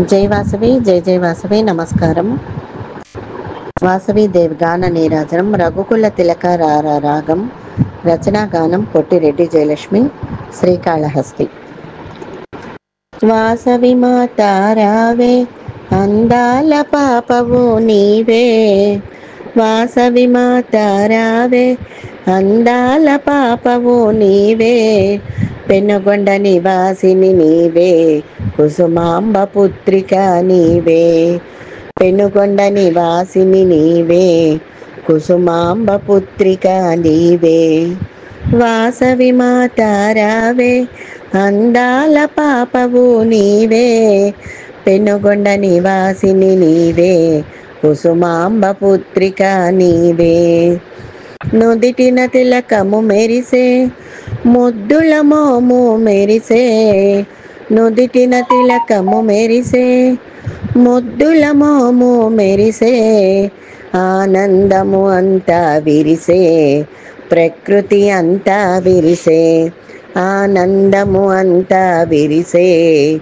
జై వాసవి, జై జై వాసవి. నమస్కారం. వాసవి దేవి గాన నీరాజనం. రఘుకుల తిలక రాగం. రచనా గానం పొట్టిరెడ్డి జయలక్ష్మి, శ్రీకాళహస్తి. వాసవి మాత రావే, అందాల పాపవు నీవే. వాసవి మాత రావే, అందాల పాపవు నీవే. పెనుగొండ నివాసిని నీవే, కుసుమాంబ పుత్రిక నీవే. పెనుగొండ నివాసిని నీవే, కుసుమాంబ పుత్రిక నీవే. వాసవి మాత రావే, అందాల పాపవు నీవే. పెనుగొండ నివాసిని నీవే, కుసుమాంబ పుత్రిక నీవే. నుదిటిన తిలకము మెరిసే, ముద్దుల మోము మెరిసే. నుదిటిన తిలకము మెరిసే, ముద్దుల మోము మెరిసే. ఆనందము అంతా విరిసే, ప్రకృతి అంతా విరిసే. ఆనందము అంతా విరిసే,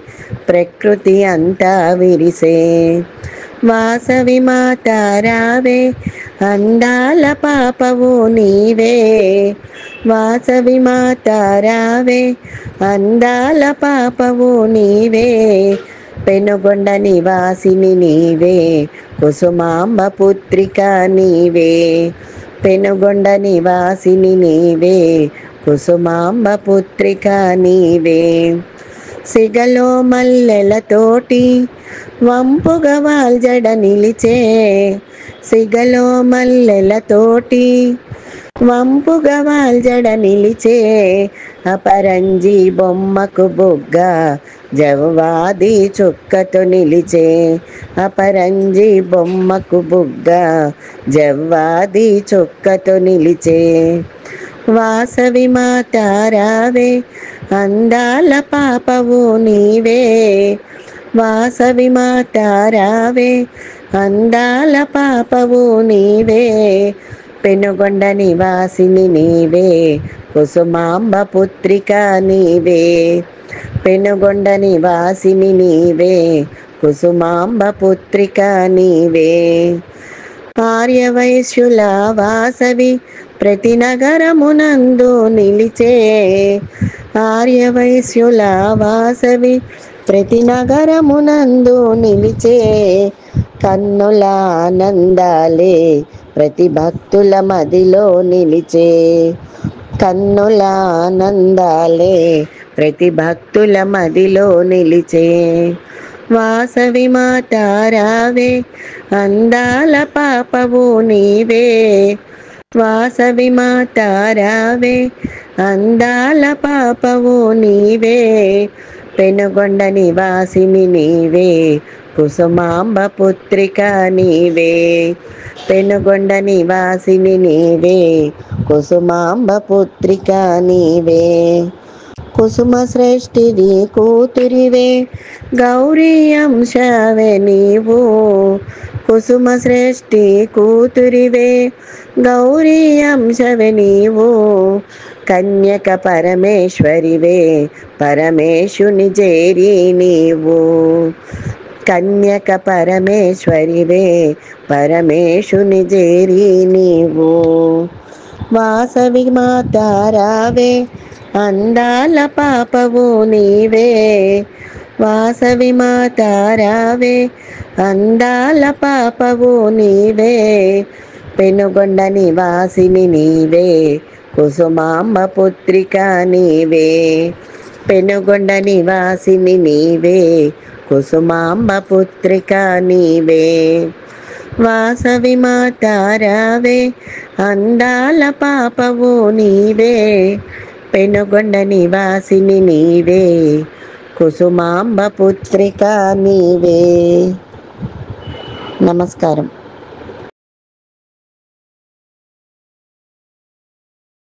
ప్రకృతి అంతా విరిసే. వాసవి మాత రావే, అందాల పాపవు నీవే. వాసవి మాత రావే, అందాల పాపవు నీవే. పెనుగొండ నివాసిని నీవే, కుసుమాంబ పుత్రిక నీవే. పెనుగొండ నివాసిని నీవే, కుసుమాంబ పుత్రిక నీవే. సిగలో మల్లెలతోటి వంపుగా వాల్జడ నిలిచే. సిగలో మల్లెలతోటి వంపుగా వాల్జడ నిలిచే. అపరంజి బొమ్మకు బుగ్గ జవ్వాది చుక్కతో నిలిచే. అపరంజి బొమ్మకు బుగ్గ జవ్వాది చుక్కతో నిలిచే. వాసవి మాత రావే, అందాల పాపవు నీవే. వాసవి మాత రావే, అందాల పాపవు నీవే. పెనుగొండ నివాసిని నీవే, కుసుమాంబ పుత్రిక నీవే. పెనుగొండ నివాసిని నీవే, కుసుమాంబ పుత్రిక నీవే. ఆర్యవైశ్యుల వాసవి ప్రతి నగరమునందు నిలిచే. ఆర్యవైశ్యుల వాసవి ప్రతి నగరమునందు నిలిచే. కన్నుల ఆనందాలే ప్రతి భక్తుల మదిలో నిలిచే. కన్నుల ఆనందాలే ప్రతి భక్తుల మదిలో నిలిచే. వాసవి మాత రావే, అందాల పాపవు నీవే. వాసవి మాత రావే, అందాల పాపవు నీవే. పెనుగొండ నివాసిని నీవే, కుసుమాంబ పుత్రిక నీవే. పెనుగొండ నివాసిని నీవే, కుసుమాంబ పుత్రిక నీవే. కుసుమ శ్రేష్ఠిది కూతురివే, గౌరీ అంశవే నీవు. కుసుమ శ్రేష్ఠి కూతురివే, గౌరీ అంశవే నీవు. కన్యక పరమేశ్వరివే, పరమేశుని చేరి నీవు. కన్యక పరమేశ్వరివే, పరమేశుని చేరి నీవు. వాసవి మాత రావే, అందాల పాపవు నీవే. వాసవి మాత రావే, అందాల పాపవు నీవే. పెనుగొండ నివాసిని నీవే, కుసుమాంబ పుత్రిక నీవే. పెనుగొండ నివాసిని నీవే, కుసుమాంబ పుత్రిక నీవే. వాసవి మాత రావే, అందాల పాపవు నీవే. పెనుగొండ నివాసిని నీవే, కుసుమాంబ పుత్రిక నీవే. నమస్కారం.